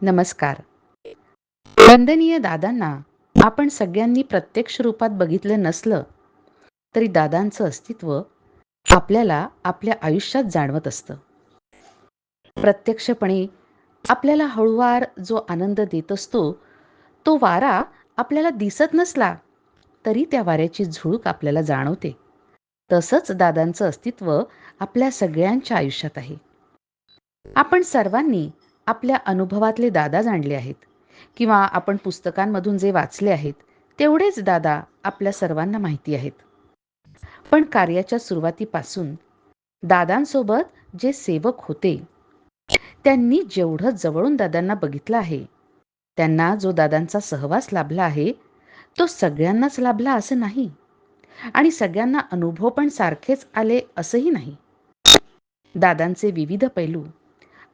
नमस्कार. वंदनीय दादांना आपण सगळ्यांनी प्रत्यक्ष रूपात बघितलं नसलं तरी दादांचं अस्तित्व आपल्याला आपल्या आयुष्यात जाणवत असतं. प्रत्यक्षपणे आपल्याला हळूवार जो आनंद देत असतो, तो वारा आपल्याला दिसत नसला तरी त्या वाऱ्याची झुळूक आपल्याला जाणवते. तसंच दादांचं अस्तित्व आपल्या सगळ्यांच्या आयुष्यात आहे. आपण सर्वांनी आपल्या अनुभवातले दादा जाणले आहेत किंवा आपण पुस्तकांमधून जे वाचले आहेत तेवढेच दादा आपल्या सर्वांना माहिती आहेत. पण कार्याच्या सुरुवातीपासून दादांसोबत जे सेवक होते त्यांनी जेवढं जवळून दादांना बघितलं आहे, त्यांना जो दादांचा सहवास लाभला आहे, तो सगळ्यांनाच लाभला असं नाही आणि सगळ्यांना अनुभव पण सारखेच आले असंही नाही. दादांचे विविध पैलू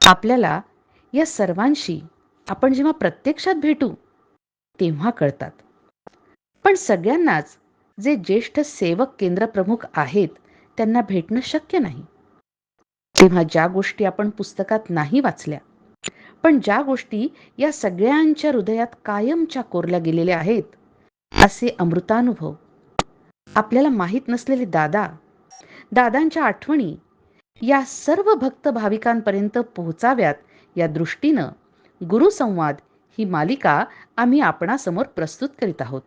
आपल्याला या सर्वांशी आपण जेव्हा प्रत्यक्षात भेटू तेव्हा कळतात. पण सगळ्यांनाच जे ज्येष्ठ सेवक केंद्रप्रमुख आहेत त्यांना भेटणं शक्य नाही. तेव्हा ज्या गोष्टी आपण पुस्तकात नाही वाचल्या, पण ज्या गोष्टी या सगळ्यांच्या हृदयात कायमच्या कोरल्या गेलेल्या आहेत, असे अमृतानुभव, आपल्याला माहीत नसलेले दादा, दादांच्या आठवणी या सर्व भक्त भाविकांपर्यंत पोहोचाव्यात या दृष्टीनं गुरुसंवाद ही मालिका आम्ही आपणासमोर प्रस्तुत करीत आहोत.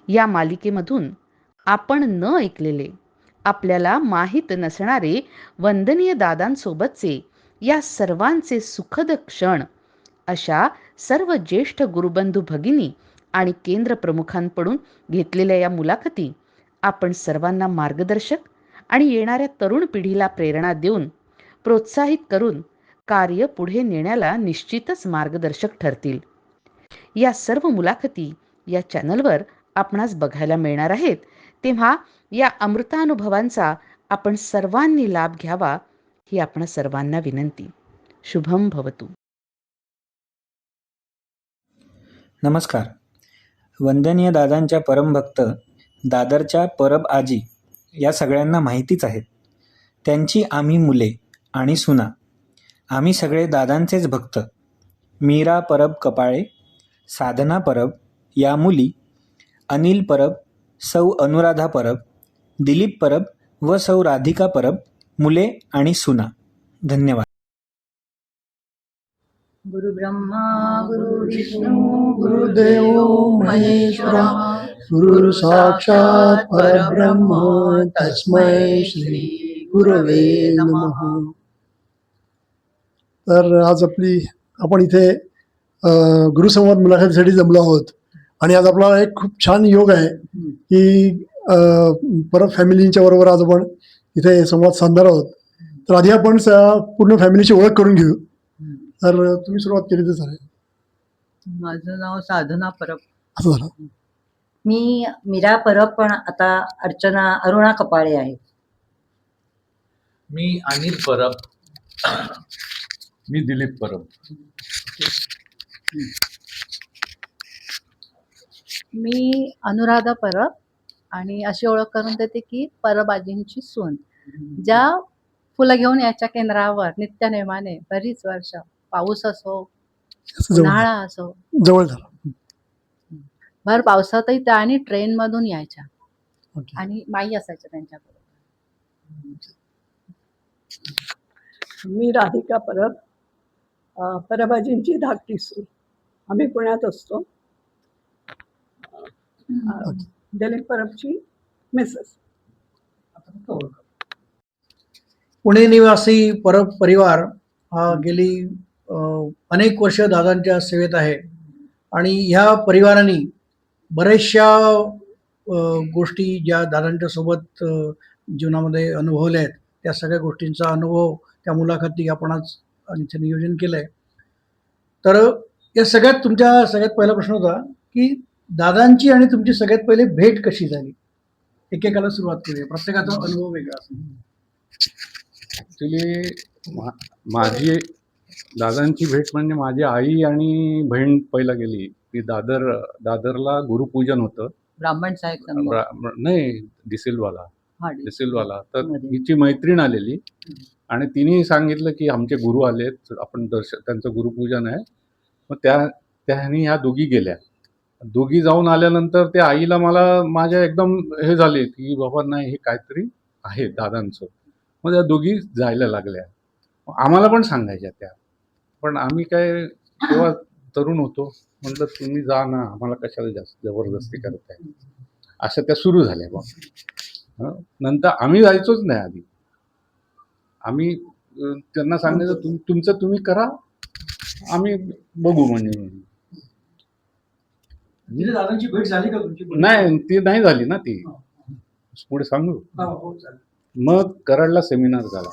या मालिकेमधून आपण न ऐकलेले, आपल्याला माहीत नसणारे वंदनीय दादांसोबतचे या सर्वांचे सुखद क्षण, अशा सर्व ज्येष्ठ गुरुबंधू भगिनी आणि केंद्रप्रमुखांकडून घेतलेल्या या मुलाखती आपण सर्वांना मार्गदर्शक आणि येणाऱ्या तरुण पिढीला प्रेरणा देऊन, प्रोत्साहित करून कार्य पुढे नेण्याला निश्चितच मार्गदर्शक ठरतील. या सर्व मुलाखती या चॅनलवर आपणास बघायला मिळणार आहेत. तेव्हा या अमृतानुभवांचा आपण सर्वांनी लाभ घ्यावा ही आपणा सर्वांना विनंती. शुभम भवतु. नमस्कार. वंदनीय दादांच्या परमभक्त दादरच्या परब आजी या सगळ्यांना माहितीच आहेत. त्यांची आम्ही मुले आणि सुना, आम्ही सगळे दादांचेच भक्त. मीरा परब कपाळे, साधना परब या मुली, अनिल परब, सौ अनुराधा परब, दिलीप परब व सौ राधिका परब मुले आणि सुना. धन्यवाद. गुरु ब्रह्मा गुरु विष्णू गुरुदेव महेश्वरा गुरु साक्षात परब्रह्म तस्मै श्री गुरवे नमः. तर आज आपण इथे गुरुसंवाद मुलाखतीसाठी जमलो आहोत आणि आज आपला एक खूप छान योग आहे की परत फॅमिलींच्या बरोबर आज आपण इथे संवाद साधणार आहोत. तर आधी आपण पूर्ण फॅमिलीची ओळख करून घेऊ. तर तुम्ही सुरुवात केली तर चालेल. माझं नाव साधना परब. असं झालं. मी मीरा परब, पण आता अरुणा कपाळे आहे. मी अनिल परब. मी दिलीप परब. मी अनुराधा परब आणि अशी ओळख करून देते की परबाजींची सून, ज्या फुलं घेऊन याच्या केंद्रावर नित्य नेमाने बरीच वर्ष, पाऊस असो उन्हाळा असो, जवळ झालं. भर पावसातही त्या आणि ट्रेन मधून यायच्या आणि माई असायच्या त्यांच्याबरोबर. मी राधिका परब, परबाजींची धाकटी सून. आम्ही पुण्यात असतो. दिलीप परबची मिसेस. पुणे निवासी परब परिवार हा गेली अनेक वर्ष दादांच्या सेवेत आहे आणि ह्या परिवाराने बऱ्याचशा गोष्टी ज्या दादांच्या सोबत जीवनामध्ये अनुभवल्या आहेत, त्या सगळ्या गोष्टींचा अनुभव त्या मुलाखती आपण आज इथे नियोजन केलंय. तर या तुमच्या सगळ्यात पहिला प्रश्न होता की दादांची आणि तुमची सगळ्यात पहिले भेट कशी झाली. एकेकाला सुरुवात करूया, प्रत्येकाचा अनुभव वेगळा असेल. ॲक्च्युली माझी दादांची भेट म्हणजे माझी आई आणि बहीण पहिला गेली. ती दादरला गुरुपूजन होतं. ब्राह्मण साहेब नाही, डिसिलवाला. तर हिची मैत्रीण आलेली आणि तिने सांगितलं की आमचे गुरु आलेत, आपण त्यांचं गुरुपूजन आहे मग त्यानी ह्या दोघी गेल्या. दोघी जाऊन आल्यानंतर त्या आईला मला माझ्या एकदम हे झाले, की बाबा नाही हे काहीतरी आहे दादांचं. मग त्या दोघी जायला लागल्या. आम्हाला पण सांगायच्या त्या. पण आम्ही काय तेव्हा तरुण होतो. म्हटलं तुम्ही जा ना, आम्हाला कशाला जास्त जबरदस्ती करताय. अशा त्या सुरू झाल्या मग. नंतर आम्ही जायचोच नाही आधी. आम्ही त्यांना सांगायचं तुमचं तुम्ही करा, आम्ही बघू म्हणजे. तिथे दादांची भेट झाली का तुमची? नाही, ती नाही झाली ना ती. पुढे सांगू. हो, चालेल. मग कराडला सेमिनार झाला.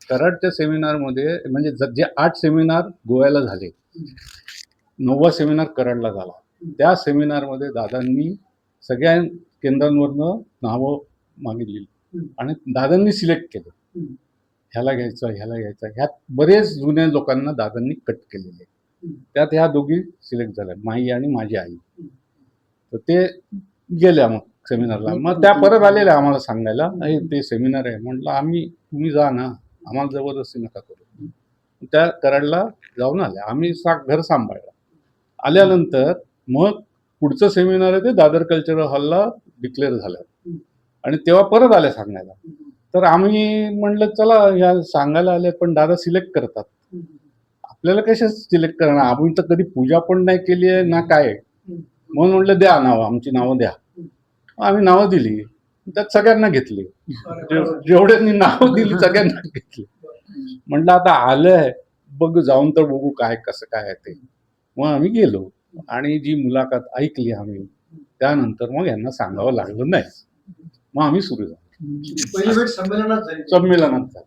कराडच्या सेमिनारमध्ये म्हणजे जे 8 सेमिनार गोव्याला झाले, 9वा सेमिनार कराडला झाला. त्या सेमिनारमध्ये दादांनी सगळ्या केंद्रांवरनं नावं मागितली आणि दादांनी सिलेक्ट केलं. ह्याला घ्यायचं, ह्याला घ्यायचं. ह्यात बरेच जुन्या लोकांना दादांनी कट केलेले. त्यात ह्या दोघी सिलेक्ट झाल्या, माई आणि माझी आई. तर ते गेल्या मग सेमिनारला. मग त्या परत आलेल्या आम्हाला सांगायला, ते सेमिनार आहे. म्हटलं तुम्ही जा ना, आम्हाला जबरदस्ती नका करू. त्या कराडला जाऊन आल्या. आम्ही घर सांभाळलं. आल्यानंतर मग पुढचं सेमिनार आहे ते दादर कल्चरल हॉलला डिक्लेअर झालं आणि तेव्हा परत आल्या सांगायला. तर आम्ही म्हटलं चला ह्या सांगायला आल्या, पण दादा सिलेक्ट करतात. आपल्याला कशा सिलेक्ट करणार, आपण तर कधी पूजा पण नाही केली आहे ना काय. म्हणून म्हटलं द्या नावं, आमची नावं द्या. आम्ही नावं दिली. त्यात सगळ्यांना घेतली. जेवढ्यांनी नावं दिली सगळ्यांना घेतली. म्हटलं आता आलंय बघू, जाऊन तर बघू काय कसं काय आहे ते. मग आम्ही गेलो आणि जी मुलाखत ऐकली आम्ही, त्यानंतर मग यांना सांगावं लागलं नाही. मग आम्ही सुरू झालो. पहिली भेट संमेलनात झाली. संमेलनात झालं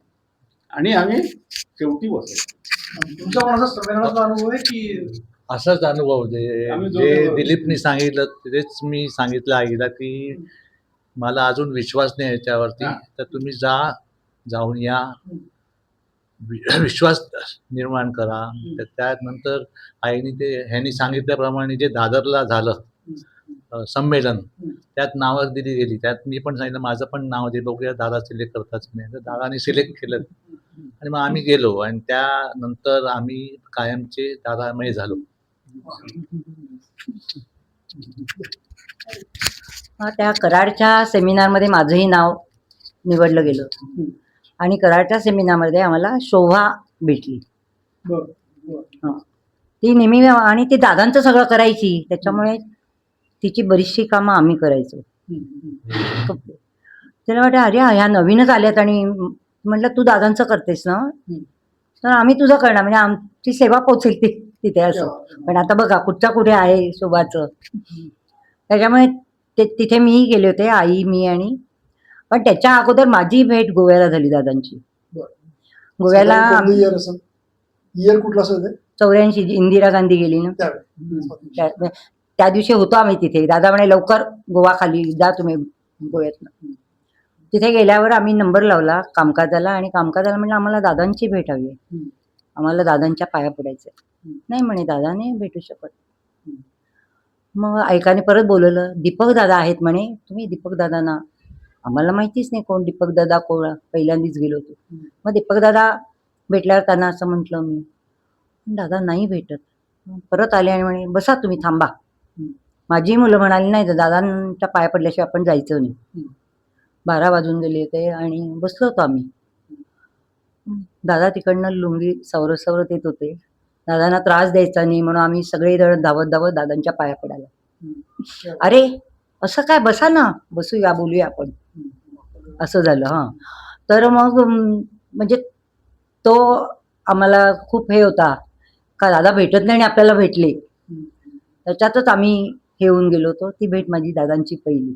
आणि आम्ही शेवटी बसलो. तुमचा पण असा संमेलनाचा अनुभव आहे की? असाच अनुभव आम्ही जे दोघं- दिलीपनी सांगितलं तेच मी सांगितलं आईला की मला अजून विश्वास नाही याच्यावरती, तर तुम्ही जाऊन या, विश्वास निर्माण करा. तर त्यानंतर आईने ह्यांनी सांगितल्याप्रमाणे जे दादरला झालं संमेलन, त्यात नावं दिली गेली. त्यात मी पण सांगितलं माझं पण नाव दे, बघूया दादा सिलेक्ट करताच नाही. तर दादाने सिलेक्ट केलं आणि मग आम्ही गेलो आणि त्यानंतर आम्ही कायमचे दादामय झालो. त्या कराडच्या सेमिनारमध्ये माझंही नाव निवडलं गेलं आणि कराडच्या सेमिनारमध्ये आम्हाला शोभा भेटली. ती नेहमी आणि ती दादांचं सगळं करायची, त्याच्यामुळे तिची बरीचशी कामं आम्ही करायचो. त्याला वाटतं अरे ह्या नवीनच आल्यात आणि म्हटलं तू दादांचं करतेस ना, तर आम्ही तुझं करणार, म्हणजे आमची सेवा पोचेल तिथे असं. पण आता बघा कुठच्या कुठे आहे शोभाचं. त्याच्यामुळे तिथे मीही गेले होते, आई मी आणि. पण त्याच्या अगोदर माझी भेट गोव्याला झाली दादांची. गोव्याला इयर कुठला असेल ते? 84 इंदिरा गांधी गेली ना, त्या दिवशी होतो आम्ही तिथे. दादा म्हणे लवकर गोवा खाली जा तुम्ही गोव्यातनं. तिथे गेल्यावर आम्ही नंबर लावला कामकाजाला आणि कामकाजाला म्हणलं आम्हाला दादांची भेट हवी आहे, आम्हाला दादांच्या पाया पडायचंय. नाही म्हणे दादा नाही भेटू शकत. मग ऐकाने परत बोलवलं, दीपक दादा आहेत म्हणे, तुम्ही दीपक दादांना. आम्हाला माहितीच नाही कोण दीपक दादा, कोण, पहिल्यांदाच गेलो होतो. मग दीपक दादा भेटल्यावर त्यांना असं म्हटलं मी, दादा नाही भेटत. परत आले आणि म्हणे बसा तुम्ही थांबा. माझी मुलं म्हणाली नाही तर दादांच्या पाया पडल्याशिवाय आपण जायचं नाही. 12 वाजून गेले होते आणि बसलो होतो आम्ही. दादा तिकडनं लुंगी सवरत येत होते. दादांना त्रास द्यायचा नाही म्हणून आम्ही सगळे जण धावत धावत दादांच्या पाया पडायला. अरे असं काय, बसा ना, बसूया बोलूया आपण, असं झालं. हां, तर मग म्हणजे तो आम्हाला खूप हे होता का दादा भेटत नाही आणि आपल्याला भेटले. त्याच्यातच आम्ही हे होऊन गेलो होतो. ती भेट माझी दादांची पहिली.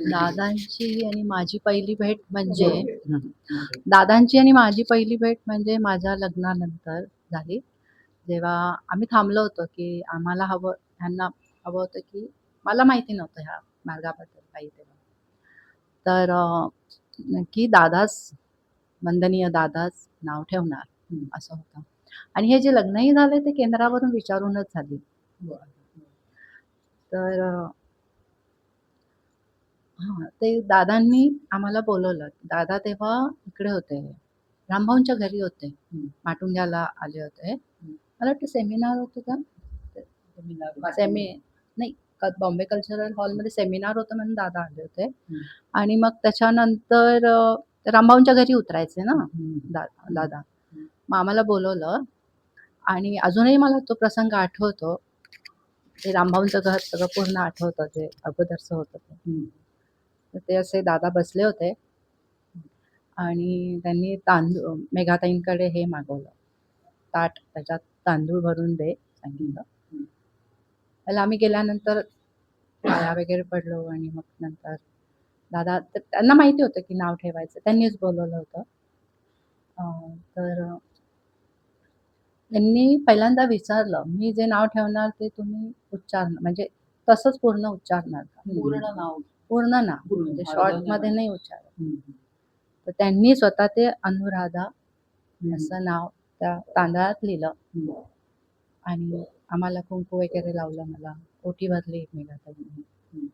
दादांची आणि माझी पहिली भेट म्हणजे दादांची आणि माझी पहिली भेट म्हणजे माझ्या लग्नानंतर झाली. जेव्हा आम्ही थांबलो होतो की आम्हाला ह्यांना हवं होतं, की मला माहिती नव्हतं ह्या मार्गाबद्दल काही तेव्हा. तर की दादाच, वंदनीय दादाच नाव ठेवणार असं होतं. आणि हे जे लग्नही झाले ते केंद्रावरून विचारूनच झाले. तर हां, ते दादांनी आम्हाला बोलवलं. दादा तेव्हा इकडे होते, रामभाऊंच्या घरी होते. माटुंग्याला आले होते. मला वाटतं सेमिनार होतं का? नाही, बॉम्बे कल्चरल हॉलमध्ये सेमिनार होतं म्हणून दादा आले होते. आणि मग त्याच्यानंतर रामभाऊंच्या घरी उतरायचे ना दादा. मग आम्हाला बोलवलं आणि अजूनही मला तो प्रसंग आठवतो. ते रामभाऊंचं घर सगळं पूर्ण आठवतं, जे अगोदरचं होतं ते. तर ते असे दादा बसले होते आणि त्यांनी तांदूळ मेघाताईंकडे हे मागवलं, ताट, त्याच्यात तांदूळ भरून दे सांगितलं. त्याला आम्ही गेल्यानंतर पाया वगैरे पडलो आणि मग नंतर दादा, तर त्यांना माहिती होतं की नाव ठेवायचं, त्यांनीच बोलवलं होतं. तर त्यांनी पहिल्यांदा विचारलं, मी जे नाव ठेवणार ते तुम्ही उच्चारणार, म्हणजे तसंच पूर्ण उच्चारणार का? पूर्ण नाव, म्हणजे शॉर्टमध्ये नाही उच्चारत. तर त्यांनी स्वतः ते अनुराधा असं नाव त्या तांदळात लिहिलं आणि आम्हाला कुंकू वगैरे लावलं, मला ओटी भरली एकमेकांकडून.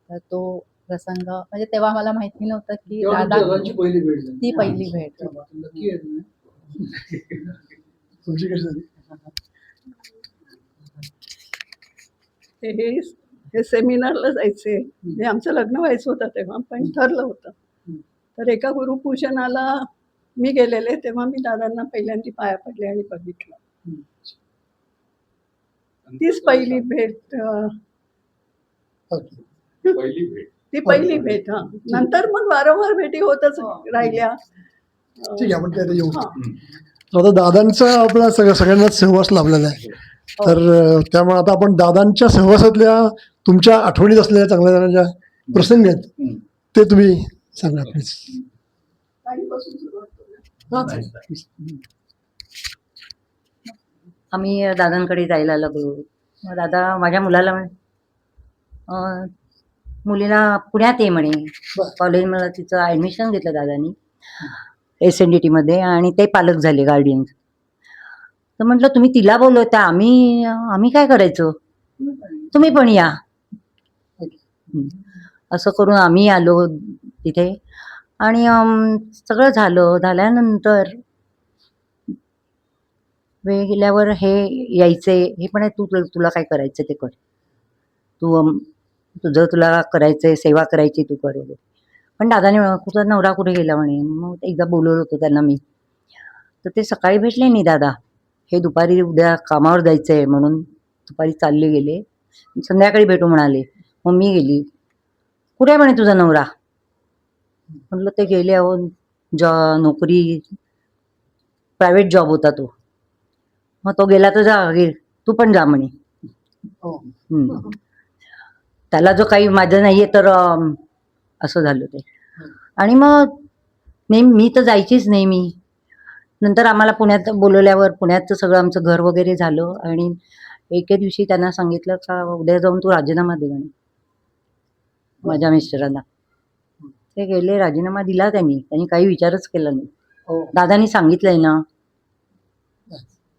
तर तो प्रसंग, म्हणजे तेव्हा मला माहिती नव्हतं की दादा, पहिली भेट झाली. ती पहिली भेट. नक्की आहे तुम्ही. तुमची कशी झाली? हे हे सेमिनारला जायचे. म्हणजे आमचं लग्न व्हायचं होतं तेव्हा, पण ठरलं होतं. तर एका गुरुपूजनाला मी गेलेले, तेव्हा मी दादांना पहिल्यांदा पाया पडले आणि बघितलं. तीच पहिली भेट. ओके. पहिली भेट. ती पहिली भेट. हा, नंतर मग वारंवार भेटी होतच राहिल्या. ठीक आहे, आपण त्याला येऊ. हा. आता दादांचा आपला सगळ्यांनाच सहवास लाभलेला आहे. तर त्यामुळे आता आपण दादांच्या सहवासातल्या तुमच्या आठवणीत असलेल्या चांगल्या चांगल्या ज्या प्रसंग आहेत ते तुम्ही सांगा प्लीज. काहीपासून सुरुवात करूया. आम्ही दादांकडे जायला लागलो. मग दादा माझ्या मुलाला मुलीला पुण्यात ये म्हणे, कॉलेज. मला तिचं ॲडमिशन घेतलं दादानी SNDT मध्ये आणि ते पालक झाले, गार्डियन्स. तर म्हटलं तुम्ही तिला बोलवता, आम्ही काय करायचं, तुम्ही पण या. असं करून आम्ही आलो तिथे आणि सगळं झाल्यानंतर वेळ गेल्यावर हे यायचे, हे पण आहे, तुला काय करायचं ते कर, तुला करायचंय, सेवा करायची तू कर वगैरे. पण दादाने कुठं नवरा कुठे गेला म्हणे. मग एकदा बोलवलं होतं त्यांना मी, तर ते सकाळी भेटले नाही दादा. हे दुपारी उद्या कामावर जायचंय म्हणून दुपारी चालले गेले, संध्याकाळी भेटू म्हणाले. मग मी गेली, कुठे म्हणे तुझा नवरा? म्हटलं ते गेले, अहो नोकरी, प्रायव्हेट जॉब होता तो. मग तो गेला तर जा, तू पण जा म्हणे. त्याला जो काही माझं नाहीये तर असं झालं ते. आणि मग मी तर जायचीच नाही. मी नंतर आम्हाला पुण्यात बोलवल्यावर पुण्याचं सगळं आमचं घर वगैरे झालं आणि एके दिवशी त्यांना सांगितलं का उद्या जाऊन तू राजीनामा दे म्हणे माझ्या मिस्टरांना. ते गेले, राजीनामा दिला त्यांनी काही विचारच केला नाही. दादानी सांगितलंय ना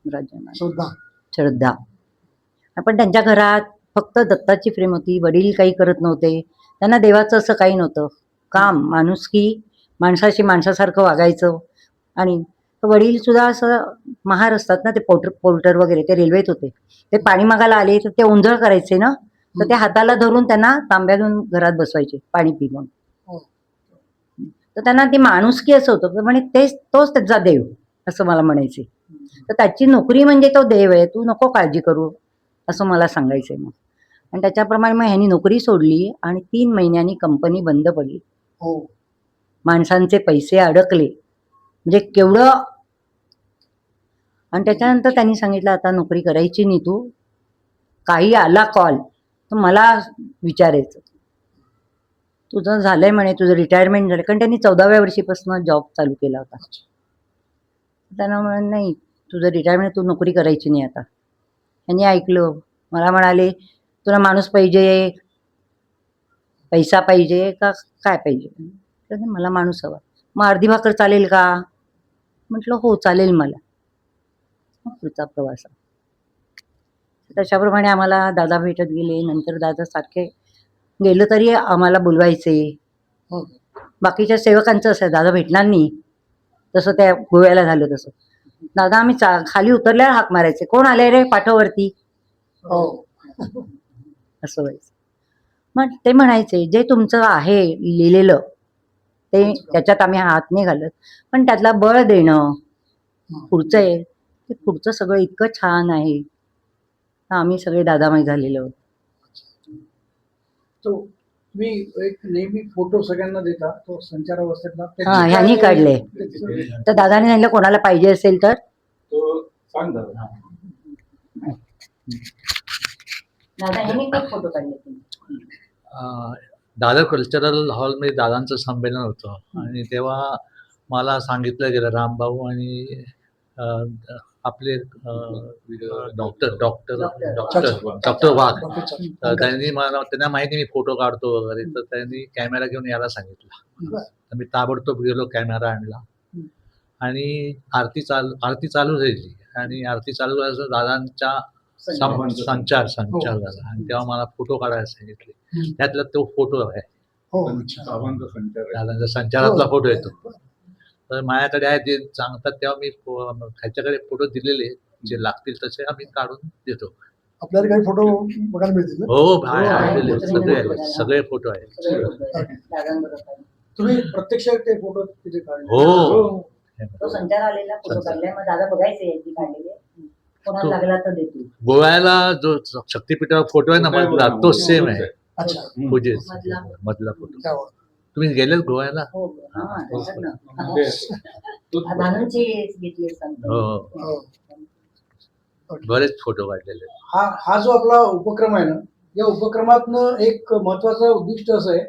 राजीनामा. श्रद्धा. पण त्यांच्या घरात फक्त दत्ताची प्रेम होती, वडील काही करत नव्हते. त्यांना देवाचं असं काही नव्हतं. काम, माणुसकी, माणसाशी माणसासारखं वागायचं. आणि वडील सुद्धा असं महार असतात ना, ते पोर्टर वगैरे, ते रेल्वेत होते. ते पाणी मागायला आले तर ते ओंजळ करायचे ना, तर ते हाताला धरून त्यांना तांब्यातून घरात बसवायचे, पाणी पी म्हणून. तर त्यांना ती माणुसकी असं होतं, म्हणे तोच त्याचा देव, असं मला म्हणायचे. तर त्याची नोकरी म्हणजे तो देव आहे, तू नको काळजी करू, असं मला सांगायचंय. मग आणि त्याच्याप्रमाणे मग ह्यांनी नोकरी सोडली आणि 3 महिन्यांनी कंपनी बंद पडली. माणसांचे पैसे अडकले, म्हणजे केवढं. आणि त्याच्यानंतर त्यांनी सांगितलं आता नोकरी करायची नाही तू, काही आला कॉल तर मला विचारायचं, तुझं झालंय म्हणे, तुझं रिटायरमेंट झालं. कारण त्यांनी 14व्या वर्षीपासून जॉब चालू केला होता. त्यांना म्हणे नाही, तुझं रिटायरमेंट, तू नोकरी करायची नाही आता. त्यांनी ऐकलं. मला म्हणाले तुला माणूस पाहिजे, पैसा पाहिजे का काय पाहिजे? तर मला माणूस हवा. मग अर्धी भाकर चालेल का? म्हटलं हो चालेल मला. मग पुढचा प्रवास. तशाप्रमाणे आम्हाला दादा भेटत गेले. नंतर दादा सारखे गेलो तरी आम्हाला बोलवायचे. हो. बाकीच्या सेवकांचं असं दादा भेटणार नाही, तसं त्या गोव्याला झालं तसं. दादा आम्ही खाली उतरल्यावर हाक मारायचे, कोण आले रे पाठवरती, हो. असं व्हायचं. मग ते म्हणायचे जे तुमचं आहे लिहिलेलं ते त्याच्यात आम्ही हात नाही घालत, पण त्यातला बळ देणं पुढचं आहे ते पुढचं सगळं इतकं छान आहे. आम्ही सगळे दादामाई झालेलो. तो तुम्ही एक नेहमी फोटो सगळ्यांना देता, तो संचारावस्थेतला त्याची हा, ह्यांनी काय- काढले. तर दादाने सांगितलं कोणाला पाहिजे असेल तर तो सांग दादा. दादा ह्यांनी खूप फोटो काढले. दादर कल्चरल हॉलमध्ये दादांचं संमेलन होतं आणि तेव्हा मला सांगितलं गेलं रामभाऊ आणि आपले डॉक्टर डॉक्टर डॉक्टर डॉक्टर वाघ, तर त्यांना माहिती मी फोटो काढतो वगैरे, तर त्यांनी कॅमेरा घेऊन यायला सांगितलं. तर मी ताबडतोब गेलो, कॅमेरा आणला आणि आरती चालू झाली आणि आरती चालू झाल्याचं दादांच्या संचार झाला आणि तेव्हा मला फोटो काढायला सांगितले. त्यातला तो फोटो आहे, दादांचा संचारातला फोटो येतो. तर माझ्याकडे आहे ते सांगतात तेव्हा मी ह्याच्याकडे फोटो दिलेले जे लागतील तसे आम्ही काढून देतो. आपल्याला काही फोटो बघायला मिळतील ना? हो, सगळे फोटो आहेत. तुम्ही प्रत्यक्ष ते फोटो तिथे काढले? हो, तो संचार आलेला फोटो काढले, मग दादा बघायचे यांनी काढलेले, कोणाला लागला तर देतो. गोव्याला जो शक्तीपीठावर फोटो आहे ना मधला, तो सेम आहे. अच्छा. पूजेत मधला. मधला फोटो. काय वाट. तुम्ही गेलेत गोव्याला? हो, हा, तसं ना. तो- धानूची घेतली सांगतो. हो, हो. बरेच फोटो काढलेले आहेत. हा जो आपला उपक्रम आहे ना, या उपक्रमातनं एक महत्वाचं उद्दिष्ट असं आहे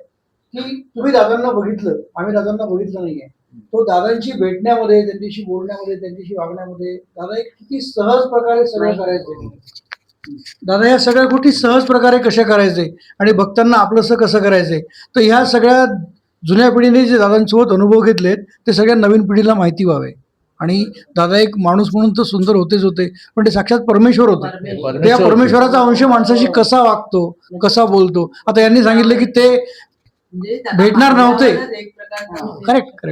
की तुम्ही दादांना बघितलं, आम्ही दादांना बघितलं नाहीये. तो दादांशी भेटण्यामध्ये, त्यांच्याशी बोलण्यामध्ये, त्यांच्याशी वागण्यामध्ये दादा एक किती सहज प्रकारे सगळं करायचे. दादा या सगळ्या गोष्टी सहज प्रकारे कशा करायचे आणि भक्तांना आपलंसं कसं करायचंय, तर ह्या सगळ्या जुन्या पिढीने जे दादांसोबत अनुभव घेतलेत ते सगळ्या नवीन पिढीला माहिती व्हावे. आणि दादा एक माणूस म्हणून तर सुंदर होतेच होते, पण ते साक्षात परमेश्वर होते. त्या परमेश्वराचा अंश माणसाशी कसा वागतो, कसा बोलतो. आता यांनी सांगितलं की ते भेटणार नव्हते. करेक्ट.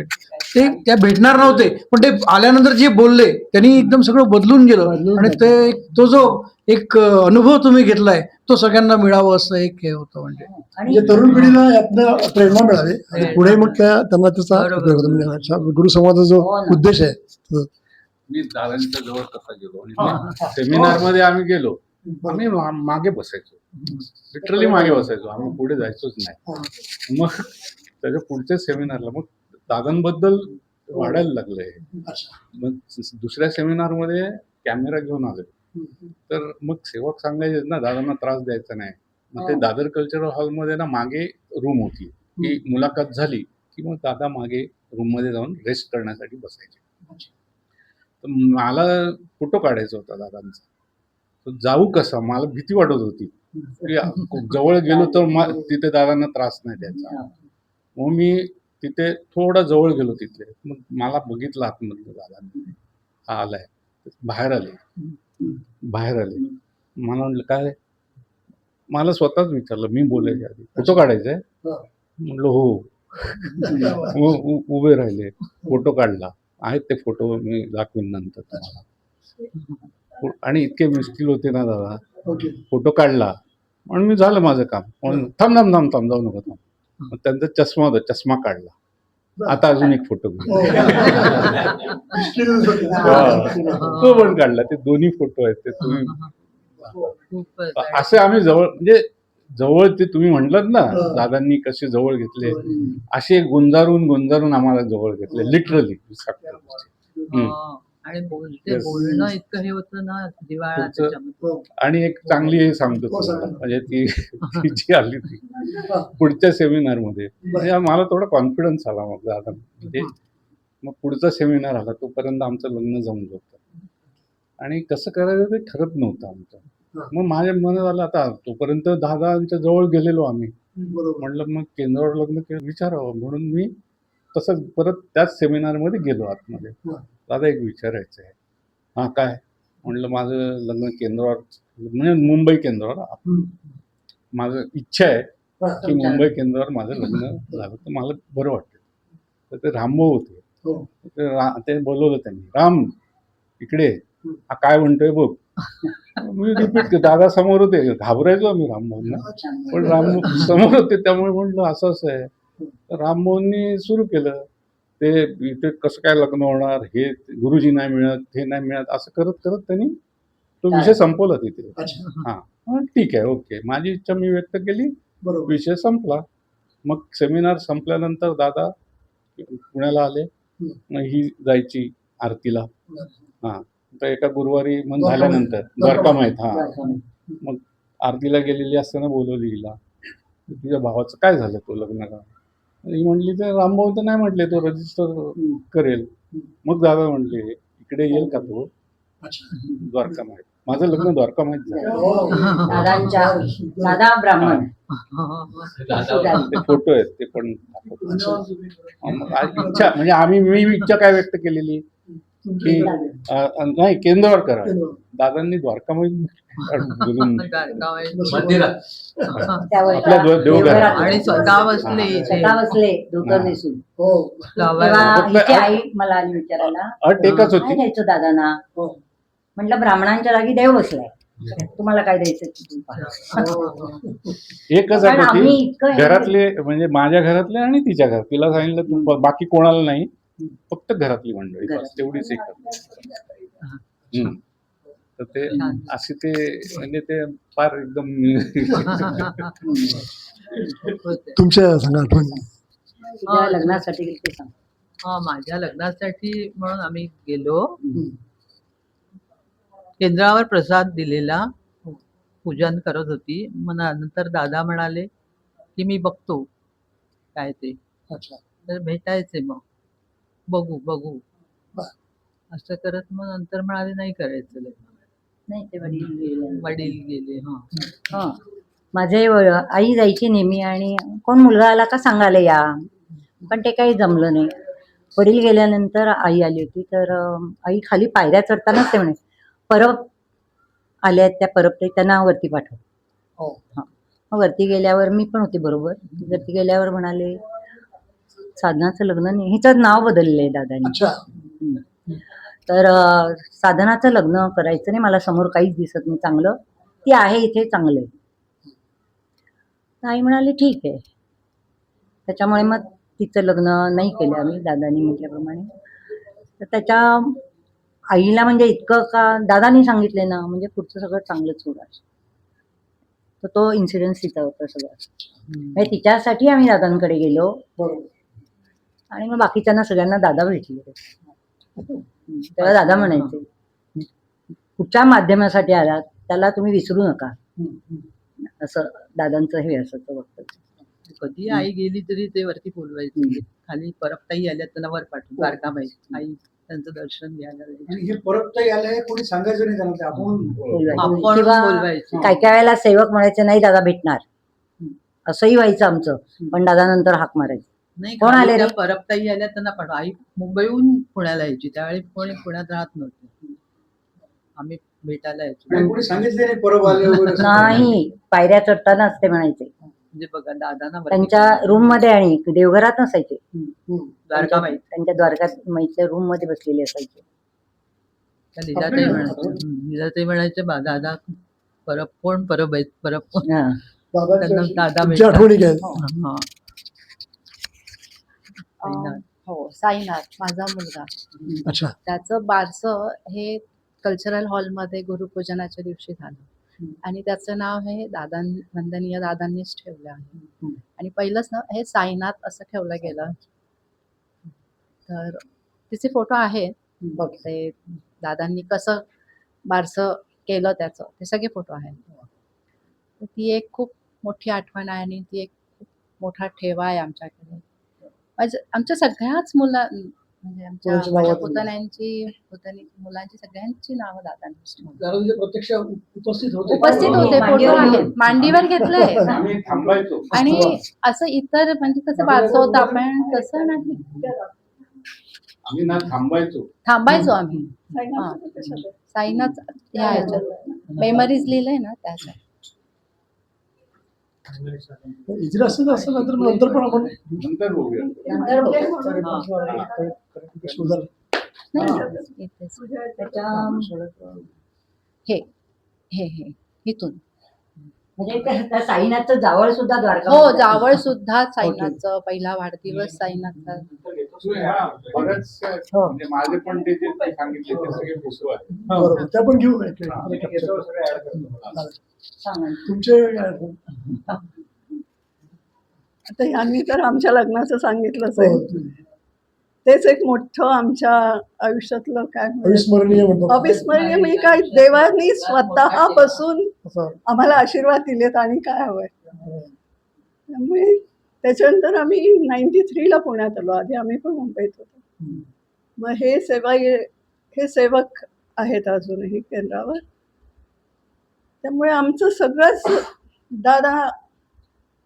ते त्या भेटणार नव्हते, पण ते आल्यानंतर जे बोलले त्यांनी एकदम सगळं बदलून गेलं. आणि ते तो जो एक अनुभव तुम्ही घेतलाय तो सगळ्यांना मिळावं असं एक हे होतं. म्हणजे तरुण पिढीला यातनं प्रेरणा मिळावी आणि पुढे मग त्यांना त्याचा उपयोग होतो. म्हणजे गुरुसंवादाचा जो उद्देश आहे तो. मी दादांच्या जवळ कसा गेलो, सेमिनार मध्ये आम्ही गेलो, आम्ही मागे बसायचो, लिटरली मागे बसायचो, आम्ही पुढे जायचोच नाही. मग त्याच्या पुढच्या सेमिनारला मग दादांबद्दल वाढायला लागलंय. मग दुसऱ्या सेमिनार मध्ये कॅमेरा घेऊन आले, तर मग सेवक सांगायचे ना दादांना त्रास द्यायचा नाही. मग ते दादर कल्चरल हॉलमध्ये ना मागे रूम होती, की मुलाखत झाली की मग दादा मागे रूम मध्ये जाऊन रेस्ट करण्यासाठी बसायचे. तर मला फोटो काढायचा होता दादांचा, तर जाऊ कसा, मला भीती वाटत होती की जवळ गेलो तर तिथे दादांना त्रास नाही द्यायचा. मग मी तिथे थोडा जवळ गेलो तिथे, मग मला बघितलं आतमधलं दादांनी, हा आलाय. बाहेर आले मला म्हटलं काय, मला स्वतःच विचारलं, मी बोलायच्या आधी फोटो काढायचाय म्हटलं हो. मग उभे राहिले, फोटो काढला. आहेत ते फोटो, मी दाखवीन नंतर तुम्हाला. आणि इतके मुश्किल होते ना दादा, फोटो काढला म्हणून मी झालं माझं काम. म्हणून थांब जाऊ नका थांब. मग त्यांचा चष्मा होता, चष्मा काढला. आता अजून एक फोटो तो पण काढला. ते दोन्ही फोटो आहेत ते तुम्ही असे आम्ही जवळ ते तुम्ही म्हटलात ना दादांनी कसे जवळ घेतले, असे गुंजारून आम्हाला जवळ घेतले लिटरली. आणि बोलणं इतकं हे होतं ना जिव्हाळा. आणि एक चांगली हे सांगतो तुम्हाला, म्हणजे ती जी आली ती पुढच्या सेमिनार मध्ये म्हणजे मला थोडा कॉन्फिडन्स आला. मग दादा म्हणजे मग पुढचा सेमिनार आला, तोपर्यंत आमचं लग्न जमलं होतं आणि कसं करायचं ते ठरत नव्हतं आमचं. मग माझ्या मनात आलं आता तोपर्यंत दादांच्या जवळ गेलेलो आम्ही, म्हटलं मग केंद्रावर लग्न विचारावं. म्हणून मी तसंच परत त्याच सेमिनार मध्ये गेलो आतमध्ये. दादा एक विचारायचं आहे. हा काय म्हटलं, माझं लग्न केंद्रावर म्हणजे मुंबई केंद्रावर, माझं इच्छा आहे की मुंबई केंद्रावर माझं लग्न झालं तर मला बरं वाटतं. तर ते रामभाऊ होते. हो. ते बोलवलं त्यांनी, राम इकडे ये. हा काय म्हणतोय बघ. मी रिपीट दादा समोर होते, घाबरायचो आम्ही रामभाऊंना, पण राम समोर होते त्यामुळे म्हटलं असं असं आहे. तर रामभाऊंनी सुरू केलं, ते इथे कसं काय लग्न होणार, हे गुरुजी नाही मिळत, हे नाही मिळत, असं करत करत त्यांनी तो विषय संपवला तिथे. हा ठीक आहे, ओके, माझी इच्छा मी व्यक्त केली, बरोबर. विषय संपला. मग सेमिनार संपल्यानंतर दादा पुण्याला आले. मग ही जायची आरतीला. हा तर एका गुरुवारी मग झाल्यानंतर द्वारका माहीत, हा मग आरतीला गेलेली असताना बोलवली हिला, तुझ्या भावाचं काय झालं, तो लग्न का. ही म्हणली तर रामभाऊ तर नाही म्हटले, तो रजिस्टर करेल. मग दादा म्हणले इकडे येईल का तो, द्वारका माहीत. माझं लग्न द्वारका माहीत झालं. दादा ब्राह्मण. ते फोटो आहेत ते पण इच्छा, म्हणजे मी इच्छा काय व्यक्त केलेली की नाही केंद्रावर करा. दादांनी द्वारका आपल्या देवघरात आणि स्वतः बसले धोतर नेसून. आई मला आली विचारायला, अट एकच होती, द्यायचं दादांना. म्हटलं ब्राह्मणांच्या जागी देव बसलाय, तुम्हाला काय द्यायचं. एकच अट होती घरातले, म्हणजे माझ्या घरातले आणि तिच्या घरात. तिला सांगितलं बाकी कोणाला नाही, फक्त घरातली मंडळी, बस तेवढीच एक. तर ते असे ते म्हणजे ते फार एकदम तुमच्या सांगा आठवणी. लग्नासाठी गेली ते सांग. माझ्या लग्नासाठी म्हणून आम्ही गेलो. केंद्रावर प्रसाद दिलेला, पूजन करत होती. मग नंतर दादा म्हणाले की मी बघतो काय ते, तर भेटायचे. मग बघू असं करत मग नंतर म्हणाले नाही करायचं लग्न. नाही ते वडील गेले. माझे आई जायची नेहमी, आणि कोण मुलगा आला का सांगायला या, पण ते काही जमलं नाही. वडील गेल्यानंतर आई आली होती, तर आई खाली पायऱ्या चढतानाच ते म्हणे परब आल्या त्या परब त्यांना वरती पाठव. मग वरती गेल्यावर मी पण होते बरोबर. वरती गेल्यावर म्हणाले साधनाचं लग्न नाही, हिचं नाव बदललंय दादांनी. तर साधनाचं लग्न करायचं नाही, मला समोर काहीच दिसत नाही चांगलं, ती आहे इथे चांगलं आहे. आई म्हणाले ठीक आहे. त्याच्यामुळे मग तिचं लग्न नाही केलं आम्ही दादांनी म्हटल्याप्रमाणे. तर त्याच्या आईला म्हणजे इतकं का दादांनी सांगितले ना, म्हणजे पुढचं सगळं चांगलंच होणार. तर तो इन्सिडेन्स तिचा होता सगळं. म्हणजे तिच्यासाठी आम्ही दादांकडे गेलो, आणि मग बाकीच्यांना सगळ्यांना दादा भेटले. तेव्हा दादा म्हणायचे कुठच्या माध्यमासाठी आलात त्याला तुम्ही विसरू नका, असं दादांचं हे असायचं वक्तव्य. कधी आई गेली तरी ते वरती बोलवायचे. खाली परबताई आल्या त्यांना वर पाठवून द्वारका माहीत आई त्यांचं दर्शन घ्यायला परबताई आल्या कोणी सांगायचं नाही त्यांना, आपण बोलवायचे. काय काय वेळेला सेवक म्हणायचे नाही दादा भेटणार, असंही व्हायचं आमचं. पण दादा नंतर हाक मारायचं, नाही कोण आले रे. परबताई आल्या त्यांना पाठव. आई मुंबईहून पुण्याला यायची, त्यावेळी कोणी पुण्यात राहत नव्हते, आम्ही भेटायला यायचो. कोणी सांगितले नाही परब आले नाही, पायऱ्या चढतानाच ते म्हणायचे. म्हणजे बघा दादांना त्यांच्या रूम मध्ये, आणि देवघरात नसायचे, द्वारका माहीत त्यांच्या द्वारका माईच्या रूम मध्ये बसलेले असायचे. लीलाताई म्हणायचे दादा परब कोण, परब आहेत परब कोण. दादा आठवणी काय. हो, साईनाथ माझा मुलगा. अच्छा. त्याचं बारसं हे कल्चरल हॉलमध्ये गुरुपूजनाच्या दिवशी झालं, आणि त्याचं नाव हे वंदनीय दादांनीच ठेवलं आहे. आणि पहिलंच ना हे साईनाथ असं ठेवलं गेलं. तर तिचे फोटो आहेत बघ, ते दादांनी कसं बारसं केलं त्याचं ते सगळे फोटो आहेत. तर ती एक खूप मोठी आठवण आहे, आणि ती एक खूप मोठा ठेवा आहे आमच्याकडे. आमच्या सगळ्याच म्हणजे आमच्या पुतण्यांची मुलांची सगळ्यांची नावं दादांनी प्रत्यक्ष उपस्थित होते, फोटो आहेत, मांडीवर घेतलंय. आणि असं इतर म्हणजे कसं बारसं होतं आपण तसं नाही, थांबायचो आम्ही. साईनाथ ह्या ह्याच्यात मेमरीज लिहिलंय ना त्याच्यात. इथे असं असं नंतर पण आपण नंतर बघूया. नंतर बघू. शोधाल. इथेच. त्याच्या हे हे हे इथून म्हणजे त्या साईनाथचं जावळ सुद्धा द्वारका हो, जावळ सुद्धा साईनाथचं पहिला वाढदिवस साईनाथचा. बऱ्याच हो. म्हणजे माझे पण ते जे सांगितले ते सगळे फोटो आहेत. बरोबर त्या पण घेऊ त्याच्यावर सगळे add करतो. सांगा. तुमचे काय? आता यांनी तर आमच्या लग्नाचं सांगितलंच आहे. हो, तेच एक मोठं आमच्या आयुष्यातलं काय म्हणूया, अविस्मरणीय म्हणतो. अविस्मरणीय म्हणजे काय, देवानी स्वतः बसून असं. आम्हाला आशीर्वाद दिलेत आणि काय हवंय. त्यामुळे त्याच्यानंतर आम्ही 93ला पुण्यात आलो. आधी आम्ही पण मुंबईत होतो. मग हे सेवक आहेत अजूनही केंद्रावर. त्यामुळे आमचं सगळंच दादा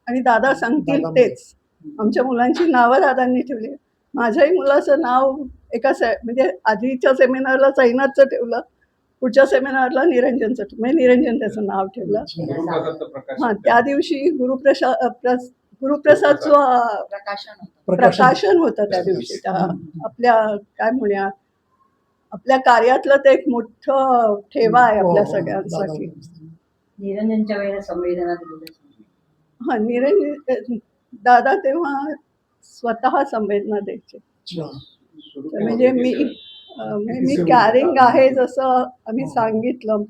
आणि दादा सांगतील तेच. आमच्या मुलांची नावं दादांनी ठेवली. माझ्याही मुलाचं नाव म्हणजे आधीच्या सेमिनारला साईनाथचं ठेवलं, पुढच्या सेमिनारला निरंजनचं ठेवलं. म्हणजे निरंजन त्याचं नाव ठेवलं. गुरुप्रसादचं प्रकाशन. हां, त्या दिवशी गुरुप्रसादचं प्रकाशन होतं त्या दिवशी. त्या आपल्या काय म्हणूया, आपल्या कार्यातलं ते एक मोठं ठेवा आहे आपल्या सगळ्यांसाठी. निरंजनच्या वेळेला संवेदना दिलेल्या. हां, निरंजन दादा तेव्हा स्वतः संवेदना द्यायचे. म्हणजे मी कॅरिंग आहे जसं आम्ही सांगितलं,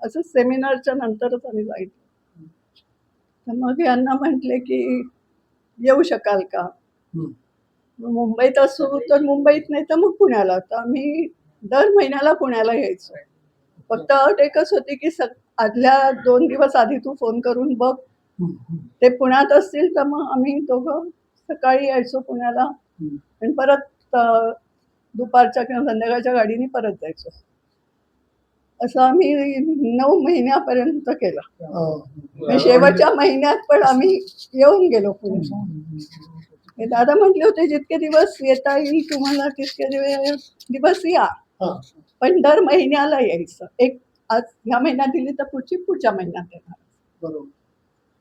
असं सेमिनारच्या नंतरच आम्ही सांगितलं. तर मग यांना म्हटले की येऊ शकाल का. मुंबईत असू तर मुंबईत, नाही तर मग पुण्याला. तर आम्ही दर महिन्याला पुण्याला यायचो. फक्त अट एकच होती की आदल्या 2 दिवस आधी तू फोन करून बघ, ते पुण्यात असतील तर मग आम्ही दोघं सकाळी यायचो पुण्याला आणि परत दुपारच्या किंवा संध्याकाळच्या गाडीने परत जायचो. असं आम्ही 9 महिन्यापर्यंत केलं. आणि शेवटच्या महिन्यात पण आम्ही येऊन गेलो पुण्यात. दादा म्हटले होते जितके दिवस येता येईल तुम्हाला तितके दिवस या, पण दर महिन्याला यायचं. आज ह्या महिन्यात दिली तर पुढच्या महिन्यात येणार. बरोबर.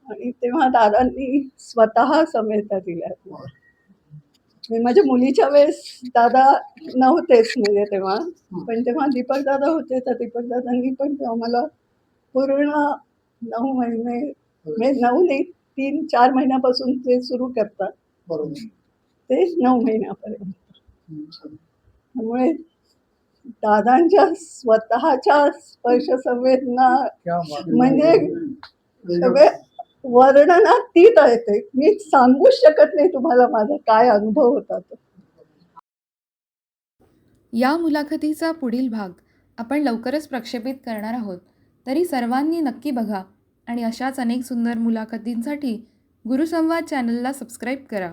आणि तेव्हा दादांनी स्वतः समेता दिल्या. माझ्या मुलीच्या वेळेस दादा नव्हतेच म्हणजे तेव्हा, पण तेव्हा दीपक दादा होते. तर दीपक दादांनी पण मला पूर्ण 9 महिने, म्हणजे 9 नाही 3-4 महिन्यापासून ते सुरू करतात. बरोबर. ते 9 महिन्यापर्यंत. त्यामुळे दादांच्या स्वतःच्या स्पर्श संवेदना म्हणजे सगळे वर्णनातीत आहे. ते मी सांगूच शकत नाही तुम्हाला माझा काय अनुभव होता तो. या मुलाखतीचा पुढील भाग आपण लवकरच प्रक्षेपित करणार आहोत. तरी सर्वांनी नक्की बघा आणि अशाच अनेक सुंदर मुलाखतींसाठी गुरुसंवाद चॅनलला सबस्क्राईब करा.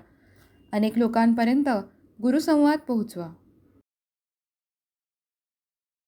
अनेक लोकांपर्यंत गुरुसंवाद पोहोचवा.